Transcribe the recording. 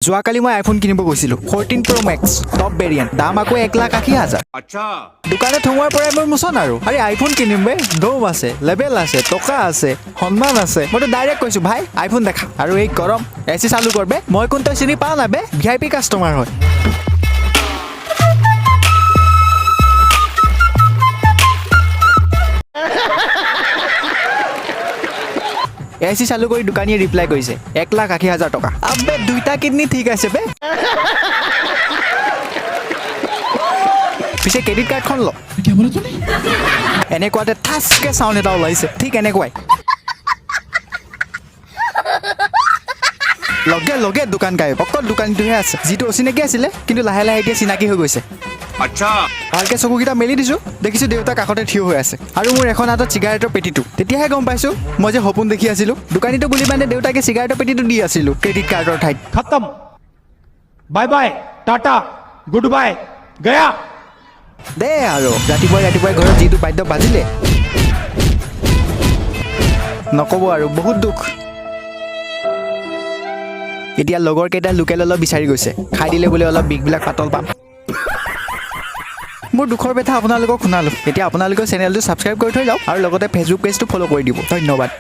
যোৱাকালি মই আইফোন কিনিব গৈছিলোঁ 14 Pro Max টপ ভেৰিয়েণ্ট দাম আকৌ 1,80,000 अच्छा দোকানত সোমোৱাৰ পৰাই মই মোচন আৰু আৰে আইফোন কিনিম বে দম আছে লেভেল আছে টকা আছে সন্মান আছে মইতো ডাইৰেক্ট কৈছোঁ ভাই আইফোন দেখা আৰু এই গৰম এচি চালু কৰবে মই কোন তই চিনি পাওঁ না বে VIP কাষ্টমাৰ হয় এচি চালু কৰি দোকানীয়ে ৰিপ্লাই কৰিছে 1,80,000 টকা আবে দুইটা কিডনি ঠিক আছে বে পিছে ক্ৰেডিট কাৰ্ডখন ল এনেকুৱাতে ঠাচকে চাউণ্ড এটা ওলাইছে ঠিক এনেকুৱাই লগে লগে দোকান গায়ব অকল দোকানীটোহে আছে যিটো অচিনাকি আছিলে কিন্তু লাহে লাহে এতিয়া চিনাকি হৈ গৈছে अच्छा ভালকে চকুকেইটা মেলি দিছোঁ দেখিছোঁ দেউতা কাষতে থিয় হৈ আছে আৰু মোৰ এখন হাতত চিগাৰেটৰ পেটিটো তেতিয়াহে গম পাইছোঁ মই যে সপোন দেখি আছিলোঁ দোকানীটো বুলি মানে দেউতাকে চিগাৰেটৰ পেটিটো দি আছিলোঁ ক্ৰেডিট কাৰ্ডৰ ঠাইত खत्म bye bye tata good bye गया দে আৰু ৰাতিপুৱাই ঘৰত যিটো বাদ্য বাজিলে নক'ব আৰু বহুত দুখ এতিয়া লগৰ কেইটা লোকেল অলপ বিচাৰি গৈছে খাই দিলে বোলে অলপ বিগবিলাক পাতল পাম মোৰ দুখৰ কথা আপোনালোকক শুনালোঁ এতিয়া আপোনালোকৰ চেনেলটো ছাবস্ক্ৰাইব কৰি থৈ যাওক আৰু লগতে ফেচবুক পেজটো ফ'ল' কৰি দিব ধন্যবাদ